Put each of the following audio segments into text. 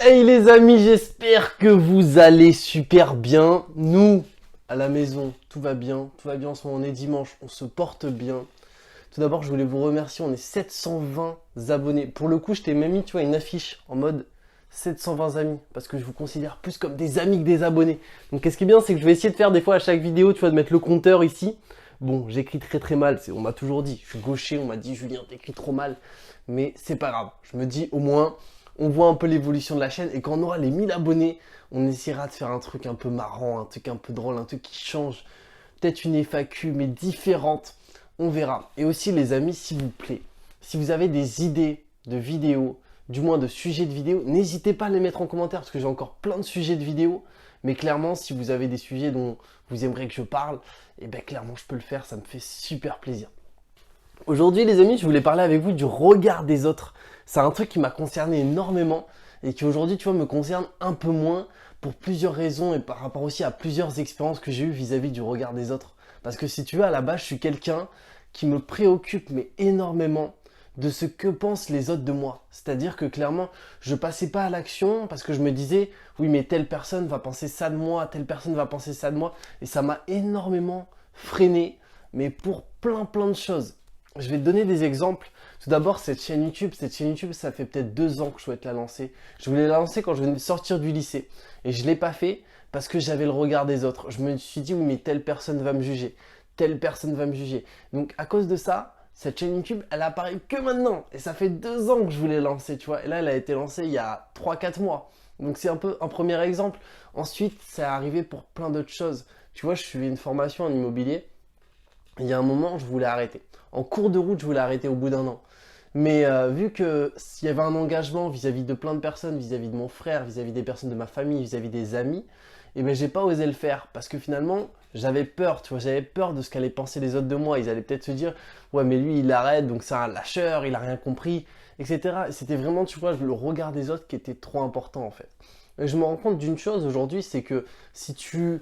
Hey les amis, j'espère que vous allez super bien. Nous, à la maison, tout va bien. Tout va bien en ce moment, on est dimanche, on se porte bien. Tout d'abord, je voulais vous remercier, on est 720 abonnés. Pour le coup, je t'ai même mis, tu vois, une affiche en mode 720 amis. Parce que je vous considère plus comme des amis que des abonnés. Donc, qu'est-ce qui est bien, c'est que je vais essayer de faire des fois à chaque vidéo, tu vois, de mettre le compteur ici. Bon, j'écris très mal, on m'a toujours dit. Je suis gaucher, on m'a dit, Julien, t'écris trop mal. Mais c'est pas grave. Je me dis, au moins, on voit un peu l'évolution de la chaîne. Et quand on aura les 1000 abonnés, on essaiera de faire un truc un peu marrant, un truc un peu drôle, un truc qui change. Peut-être une FAQ, mais différente. On verra. Et aussi, les amis, s'il vous plaît, si vous avez des idées de vidéos, du moins de sujets de vidéos, n'hésitez pas à les mettre en commentaire parce que j'ai encore plein de sujets de vidéos. Mais clairement, si vous avez des sujets dont vous aimeriez que je parle, eh bien clairement, je peux le faire. Ça me fait super plaisir. Aujourd'hui, les amis, je voulais parler avec vous du regard des autres. C'est un truc qui m'a concerné énormément et qui aujourd'hui, tu vois, me concerne un peu moins pour plusieurs raisons et par rapport aussi à plusieurs expériences que j'ai eues vis-à-vis du regard des autres. Parce que si tu veux, à la base, je suis quelqu'un qui me préoccupe mais énormément de ce que pensent les autres de moi. C'est-à-dire que clairement, je passais pas à l'action parce que je me disais, oui, mais telle personne va penser ça de moi, telle personne va penser ça de moi. Et ça m'a énormément freiné, mais pour plein de choses. Je vais te donner des exemples. Tout d'abord, cette chaîne YouTube, ça fait peut-être 2 ans que je souhaite la lancer. Je voulais la lancer quand je venais de sortir du lycée. Et je ne l'ai pas fait parce que j'avais le regard des autres. Je me suis dit, oui, mais telle personne va me juger. Telle personne va me juger. Donc, à cause de ça, cette chaîne YouTube, elle apparaît que maintenant. Et ça fait 2 ans que je voulais lancer, tu vois. Et là, elle a été lancée il y a 3-4 mois. Donc, c'est un peu un premier exemple. Ensuite, ça est arrivé pour plein d'autres choses. Tu vois, je suivais une formation en immobilier. Il y a un moment, je voulais arrêter. En cours de route, je voulais arrêter au bout d'un an. Mais vu que s'il y avait un engagement vis-à-vis de plein de personnes, vis-à-vis de mon frère, vis-à-vis des personnes de ma famille, vis-à-vis des amis, et ben j'ai pas osé le faire parce que finalement j'avais peur, tu vois, j'avais peur de ce qu'allaient penser les autres de moi. Ils allaient peut-être se dire ouais mais lui il arrête donc c'est un lâcheur, il a rien compris, etc. Et c'était vraiment tu vois le regard des autres qui était trop important en fait. Et je me rends compte d'une chose aujourd'hui, c'est que si tu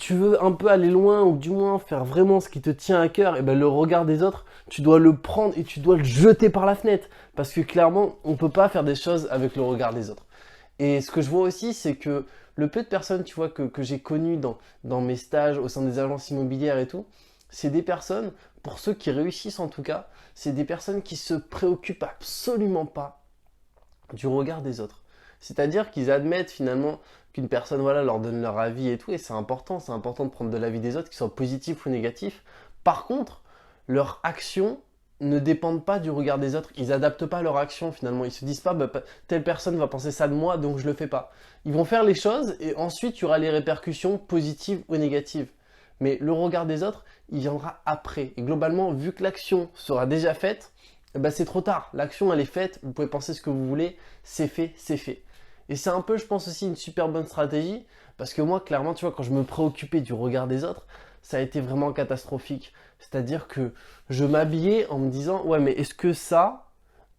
veux un peu aller loin ou du moins faire vraiment ce qui te tient à cœur, et ben le regard des autres, tu dois le prendre et tu dois le jeter par la fenêtre. Parce que clairement, on peut pas faire des choses avec le regard des autres. Et ce que je vois aussi, c'est que le peu de personnes, tu vois, que j'ai connues dans mes stages au sein des agences immobilières et tout, c'est des personnes, pour ceux qui réussissent en tout cas, c'est des personnes qui se préoccupent absolument pas du regard des autres. C'est-à-dire qu'ils admettent finalement qu'une personne voilà, leur donne leur avis et tout, et c'est important de prendre de l'avis des autres, qu'ils soient positifs ou négatifs. Par contre, leurs actions ne dépendent pas du regard des autres, ils adaptent pas leur action finalement, ils se disent pas bah, telle personne va penser ça de moi donc je le fais pas. Ils vont faire les choses et ensuite il y aura les répercussions positives ou négatives. Mais le regard des autres, il viendra après. Et globalement, vu que l'action sera déjà faite, eh ben c'est trop tard. L'action, elle est faite, vous pouvez penser ce que vous voulez, c'est fait, c'est fait. Et c'est un peu, je pense aussi, une super bonne stratégie, parce que moi, clairement, tu vois, quand je me préoccupais du regard des autres, ça a été vraiment catastrophique. C'est-à-dire que je m'habillais en me disant, ouais, mais est-ce que ça,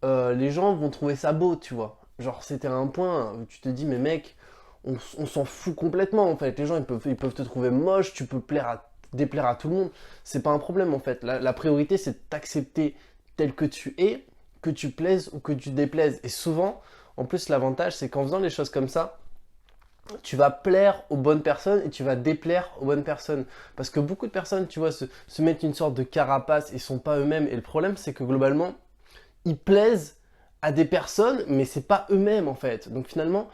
les gens vont trouver ça beau, tu vois? Genre, c'était un point où tu te dis, mais mec, on s'en fout complètement, en fait. Les gens, ils peuvent te trouver moche, tu peux déplaire à tout le monde. C'est pas un problème, en fait. La priorité, c'est de t'accepter tel que tu es, que tu plaises ou que tu déplaises. Et souvent, en plus, l'avantage, c'est qu'en faisant les choses comme ça, tu vas plaire aux bonnes personnes et tu vas déplaire aux bonnes personnes. Parce que beaucoup de personnes, tu vois, se mettent une sorte de carapace et sont pas eux-mêmes. Et le problème, c'est que globalement, ils plaisent à des personnes, mais c'est pas eux-mêmes en fait. Donc finalement,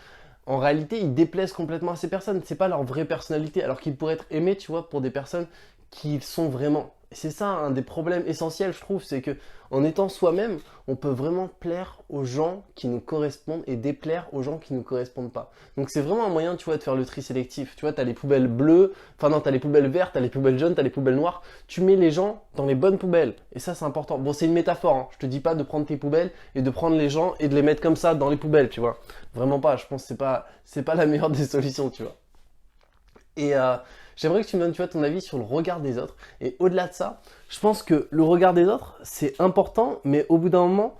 en réalité, ils déplaisent complètement à ces personnes. C'est pas leur vraie personnalité, alors qu'ils pourraient être aimés, tu vois, pour des personnes qui sont vraiment. Et c'est ça un des problèmes essentiels, je trouve, c'est que en étant soi-même, on peut vraiment plaire aux gens qui nous correspondent et déplaire aux gens qui ne nous correspondent pas. Donc c'est vraiment un moyen, tu vois, de faire le tri sélectif. Tu vois, t'as les poubelles bleues, enfin non, t'as les poubelles vertes, t'as les poubelles jaunes, t'as les poubelles noires. Tu mets les gens dans les bonnes poubelles. Et ça, c'est important. Bon, c'est une métaphore, hein. Je te dis pas de prendre tes poubelles et de prendre les gens et de les mettre comme ça dans les poubelles, tu vois. Vraiment pas. Je pense que c'est pas la meilleure des solutions, tu vois. Et j'aimerais que tu me donnes, tu vois, ton avis sur le regard des autres. Et au-delà de ça, je pense que le regard des autres, c'est important, mais au bout d'un moment,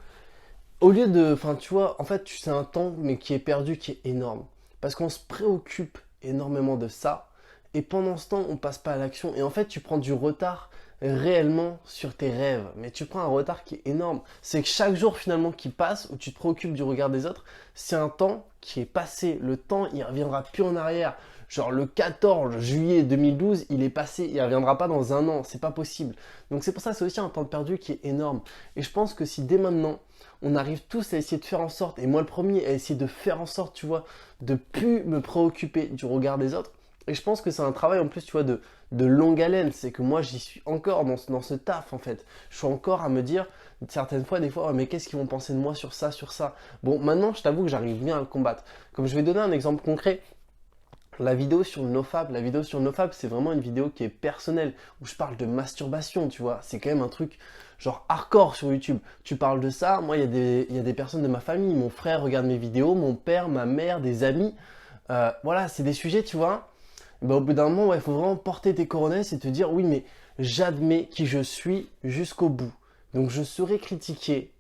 au lieu de, enfin, tu vois, en fait, c'est un temps, mais qui est perdu, qui est énorme. Parce qu'on se préoccupe énormément de ça, et pendant ce temps, on passe pas à l'action. Et en fait, tu prends du retard réellement sur tes rêves. Mais tu prends un retard qui est énorme. C'est que chaque jour, finalement, qui passe, où tu te préoccupes du regard des autres, c'est un temps qui est passé. Le temps, il reviendra plus en arrière. Genre le 14 juillet 2012, il est passé, il ne reviendra pas dans un an, c'est pas possible. Donc c'est pour ça que c'est aussi un temps perdu qui est énorme. Et je pense que si dès maintenant, on arrive tous à essayer de faire en sorte, et moi le premier, à essayer de faire en sorte, tu vois, de plus me préoccuper du regard des autres. Et je pense que c'est un travail en plus, tu vois, de longue haleine. C'est que moi, j'y suis encore dans ce taf, en fait. Je suis encore à me dire, certaines fois, des fois, oh, mais qu'est-ce qu'ils vont penser de moi sur ça, sur ça. Bon, maintenant, je t'avoue que j'arrive bien à le combattre. Comme je vais donner un exemple concret. La vidéo sur le NoFap, c'est vraiment une vidéo qui est personnelle, où je parle de masturbation, tu vois. C'est quand même un truc genre hardcore sur YouTube. Tu parles de ça, moi, il y a des personnes de ma famille, mon frère regarde mes vidéos, mon père, ma mère, des amis. Voilà, c'est des sujets, tu vois. Ben, au bout d'un moment, il faut vraiment porter tes coronets et te dire, oui, mais j'admets qui je suis jusqu'au bout. Donc je serai critiqué.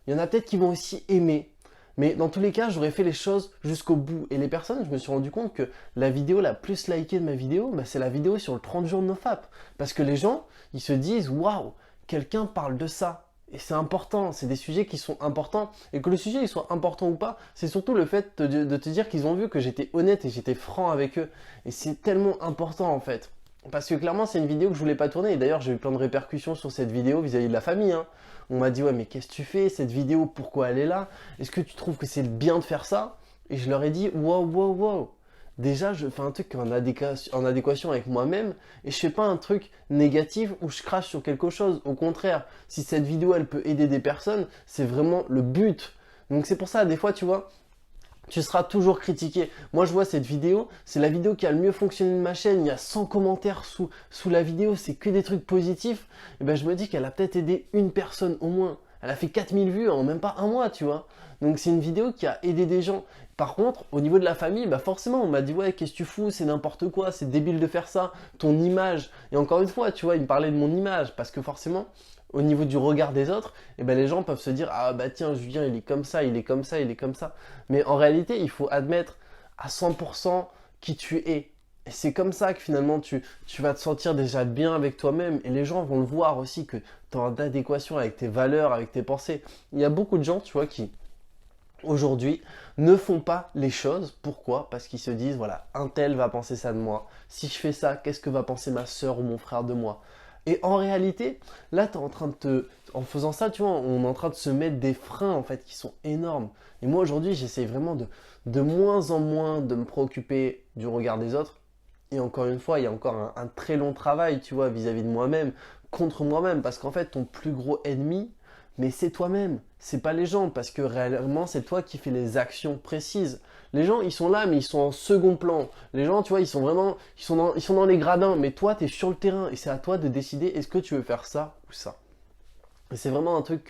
Il y en a peut-être qui vont aussi aimer. Mais dans tous les cas, j'aurais fait les choses jusqu'au bout. Et les personnes, je me suis rendu compte que la vidéo la plus likée de ma vidéo, bah, c'est la vidéo sur le 30 jours de NoFap. Parce que les gens, ils se disent, waouh, quelqu'un parle de ça. Et c'est important, c'est des sujets qui sont importants. Et que le sujet il soit important ou pas, c'est surtout le fait de te dire qu'ils ont vu que j'étais honnête et j'étais franc avec eux. Et c'est tellement important en fait. Parce que clairement, c'est une vidéo que je voulais pas tourner. Et d'ailleurs, j'ai eu plein de répercussions sur cette vidéo vis-à-vis de la famille, hein. On m'a dit, ouais, mais qu'est-ce que tu fais? Cette vidéo, pourquoi elle est là? Est-ce que tu trouves que c'est bien de faire ça? Et je leur ai dit, wow, wow, wow. Déjà, je fais un truc en adéquation avec moi-même et je fais pas un truc négatif où je crache sur quelque chose. Au contraire, si cette vidéo, elle peut aider des personnes, c'est vraiment le but. Donc c'est pour ça, des fois, tu vois, tu seras toujours critiqué. Moi, je vois cette vidéo, c'est la vidéo qui a le mieux fonctionné de ma chaîne. Il y a 100 commentaires sous la vidéo, c'est que des trucs positifs. Et ben, je me dis qu'elle a peut-être aidé une personne au moins. Elle a fait 4000 vues en même pas un mois, tu vois. Donc, c'est une vidéo qui a aidé des gens. Par contre, au niveau de la famille, bah forcément, on m'a dit, ouais, qu'est-ce que tu fous, c'est n'importe quoi, c'est débile de faire ça, ton image. Et encore une fois, tu vois, il me parlait de mon image, parce que forcément, au niveau du regard des autres, eh ben les gens peuvent se dire, ah bah tiens, Julien, il est comme ça, il est comme ça, il est comme ça. Mais en réalité, il faut admettre à 100% qui tu es. Et c'est comme ça que finalement, tu vas te sentir déjà bien avec toi-même. Et les gens vont le voir aussi, que tu es en adéquation avec tes valeurs, avec tes pensées. Il y a beaucoup de gens, tu vois, qui aujourd'hui ne font pas les choses. Pourquoi? Parce qu'ils se disent, voilà, un tel va penser ça de moi. Si je fais ça, qu'est-ce que va penser ma soeur ou mon frère de moi? Et en réalité, là, en faisant ça, tu vois, on est en train de se mettre des freins, en fait, qui sont énormes. Et moi, aujourd'hui, j'essaye vraiment de moins en moins de me préoccuper du regard des autres. Et encore une fois, il y a encore un très long travail, tu vois, vis-à-vis de moi-même, contre moi-même. Parce qu'en fait, ton plus gros ennemi, mais c'est toi-même, c'est pas les gens, parce que réellement, c'est toi qui fais les actions précises. Les gens, ils sont là, mais ils sont en second plan. Les gens, tu vois, ils sont vraiment, ils sont dans les gradins, mais toi, tu es sur le terrain, et c'est à toi de décider, est-ce que tu veux faire ça ou ça. Et c'est vraiment un truc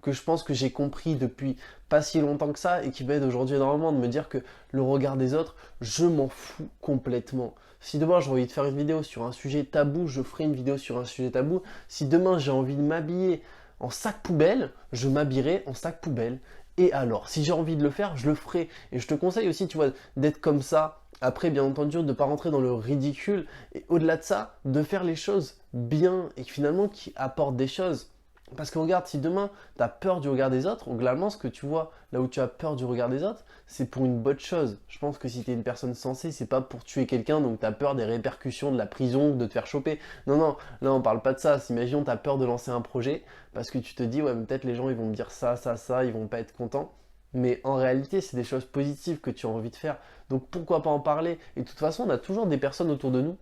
que je pense que j'ai compris depuis pas si longtemps que ça, et qui m'aide aujourd'hui énormément de me dire que le regard des autres, je m'en fous complètement. Si demain j'ai envie de faire une vidéo sur un sujet tabou, je ferai une vidéo sur un sujet tabou. Si demain j'ai envie de m'habiller en sac poubelle, je m'habillerai en sac poubelle. Et alors, si j'ai envie de le faire, je le ferai. Et je te conseille aussi, tu vois, d'être comme ça. Après, bien entendu, de ne pas rentrer dans le ridicule. Et au-delà de ça, de faire les choses bien et finalement qui apportent des choses. Parce que regarde, si demain tu as peur du regard des autres, globalement ce que tu vois là où tu as peur du regard des autres, c'est pour une bonne chose. Je pense que si tu es une personne sensée, c'est pas pour tuer quelqu'un, donc tu as peur des répercussions de la prison, de te faire choper. Non, non, là on parle pas de ça. Imaginons tu as peur de lancer un projet parce que tu te dis, ouais, mais peut-être les gens ils vont me dire ça, ça, ça, ils vont pas être contents. Mais en réalité, c'est des choses positives que tu as envie de faire. Donc pourquoi pas en parler? Et de toute façon, on a toujours des personnes autour de nous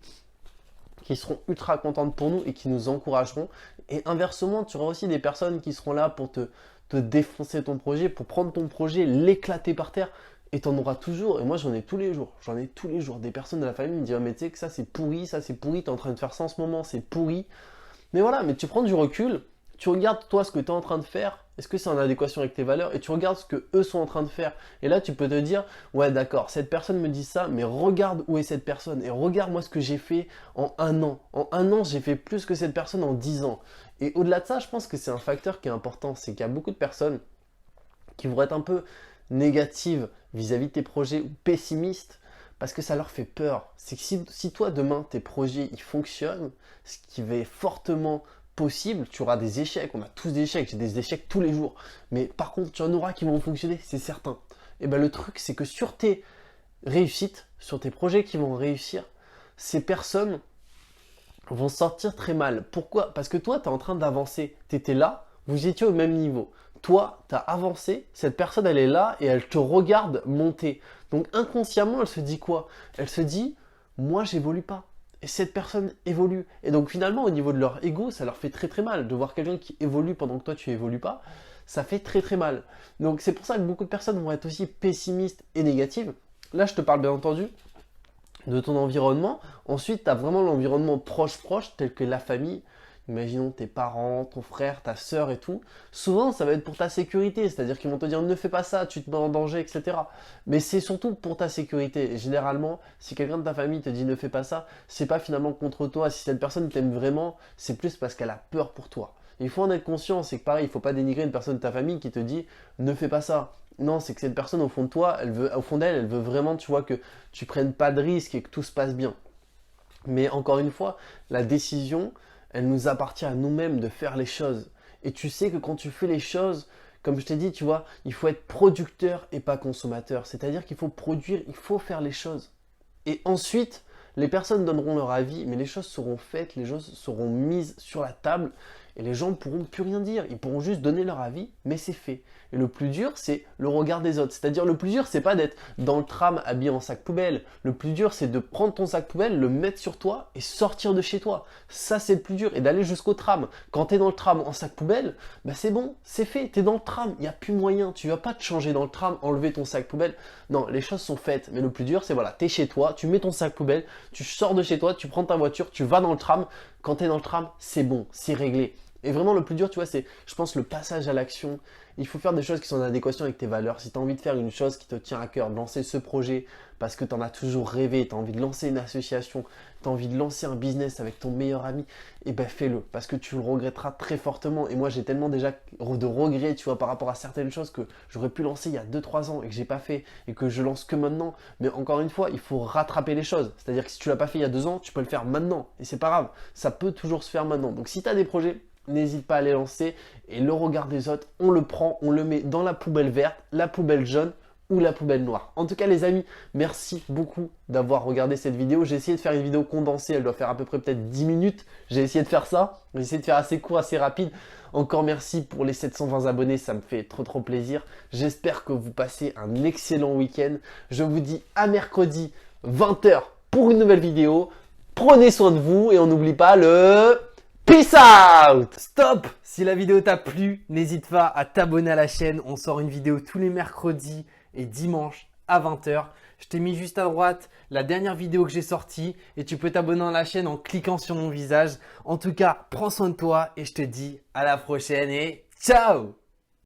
qui seront ultra contentes pour nous et qui nous encourageront. Et inversement, tu auras aussi des personnes qui seront là pour te défoncer ton projet, pour prendre ton projet, l'éclater par terre. Et tu en auras toujours. Et moi, j'en ai tous les jours. J'en ai tous les jours. Des personnes de la famille me disent, ah, mais tu sais que ça c'est pourri, tu es en train de faire ça en ce moment, c'est pourri. Mais voilà, mais tu prends du recul, tu regardes toi ce que tu es en train de faire, est-ce que c'est en adéquation avec tes valeurs, et tu regardes ce que eux sont en train de faire. Et là, tu peux te dire, ouais, d'accord, cette personne me dit ça, mais regarde où est cette personne, et regarde moi ce que j'ai fait en un an. En un an, j'ai fait plus que cette personne en 10 ans. Et au-delà de ça, je pense que c'est un facteur qui est important, c'est qu'il y a beaucoup de personnes qui vont être un peu négatives vis-à-vis de tes projets ou pessimistes, parce que ça leur fait peur. C'est que si toi, demain, tes projets, ils fonctionnent, ce qui va être fortement possible, tu auras des échecs, on a tous des échecs, j'ai des échecs tous les jours, mais par contre tu en auras qui vont fonctionner, c'est certain. Et ben le truc, c'est que sur tes réussites, sur tes projets qui vont réussir, ces personnes vont sortir très mal. Pourquoi? Parce que toi, tu es en train d'avancer. Tu étais là, vous étiez au même niveau. Toi, tu as avancé, cette personne, elle est là et elle te regarde monter. Donc inconsciemment, elle se dit quoi? Elle se dit, moi, j'évolue pas. Et cette personne évolue. Et donc finalement, au niveau de leur ego, ça leur fait très très mal. De voir quelqu'un qui évolue pendant que toi, tu évolues pas, ça fait très très mal. Donc c'est pour ça que beaucoup de personnes vont être aussi pessimistes et négatives. Là, je te parle bien entendu de ton environnement. Ensuite, tu as vraiment l'environnement proche, tel que la famille. Imaginons tes parents, ton frère, ta sœur et tout. Souvent, ça va être pour ta sécurité, c'est-à-dire qu'ils vont te dire ne fais pas ça, tu te mets en danger, etc. Mais c'est surtout pour ta sécurité. Et généralement, si quelqu'un de ta famille te dit ne fais pas ça, c'est pas finalement contre toi. Si cette personne t'aime vraiment, c'est plus parce qu'elle a peur pour toi. Il faut en être conscient, c'est que pareil, il ne faut pas dénigrer une personne de ta famille qui te dit ne fais pas ça. Non, c'est que cette personne au fond de toi, au fond d'elle, elle veut vraiment, tu vois, que tu prennes pas de risques et que tout se passe bien. Mais encore une fois, la décision, elle nous appartient à nous-mêmes de faire les choses. Et tu sais que quand tu fais les choses, comme je t'ai dit, tu vois, il faut être producteur et pas consommateur. C'est-à-dire qu'il faut produire, il faut faire les choses. Et ensuite, les personnes donneront leur avis, mais les choses seront faites, les choses seront mises sur la table et les gens ne pourront plus rien dire. Ils pourront juste donner leur avis, mais c'est fait. Et le plus dur, c'est le regard des autres. C'est-à-dire, le plus dur, c'est pas d'être dans le tram habillé en sac poubelle. Le plus dur, c'est de prendre ton sac poubelle, le mettre sur toi et sortir de chez toi. Ça, c'est le plus dur. Et d'aller jusqu'au tram. Quand tu es dans le tram en sac poubelle, bah c'est bon, c'est fait. Tu es dans le tram, il n'y a plus moyen. Tu vas pas te changer dans le tram, enlever ton sac poubelle. Non, les choses sont faites. Mais le plus dur, c'est voilà, tu es chez toi, tu mets ton sac poubelle, tu sors de chez toi, tu prends ta voiture, tu vas dans le tram. Quand tu es dans le tram, c'est bon, c'est réglé. Et vraiment, le plus dur, tu vois, c'est, je pense, le passage à l'action. Il faut faire des choses qui sont en adéquation avec tes valeurs. Si tu as envie de faire une chose qui te tient à cœur, de lancer ce projet parce que tu en as toujours rêvé, tu as envie de lancer une association, tu as envie de lancer un business avec ton meilleur ami, et ben fais-le parce que tu le regretteras très fortement. Et moi, j'ai tellement déjà de regrets, tu vois, par rapport à certaines choses que j'aurais pu lancer il y a 2-3 ans et que j'ai pas fait et que je lance que maintenant. Mais encore une fois, il faut rattraper les choses. C'est-à-dire que si tu l'as pas fait il y a 2 ans, tu peux le faire maintenant. Et c'est pas grave, ça peut toujours se faire maintenant. Donc si tu as des projets, n'hésite pas à les lancer et le regard des autres, on le prend, on le met dans la poubelle verte, la poubelle jaune ou la poubelle noire. En tout cas les amis, merci beaucoup d'avoir regardé cette vidéo. J'ai essayé de faire une vidéo condensée, elle doit faire à peu près peut-être 10 minutes. J'ai essayé de faire ça, j'ai essayé de faire assez court, assez rapide. Encore merci pour les 720 abonnés, ça me fait trop plaisir. J'espère que vous passez un excellent week-end. Je vous dis à mercredi 20 h pour une nouvelle vidéo. Prenez soin de vous et on n'oublie pas le... Peace out! Stop! Si la vidéo t'a plu, n'hésite pas à t'abonner à la chaîne. On sort une vidéo tous les mercredis et dimanches à 20 h. Je t'ai mis juste à droite la dernière vidéo que j'ai sortie et tu peux t'abonner à la chaîne en cliquant sur mon visage. En tout cas, prends soin de toi et je te dis à la prochaine et ciao!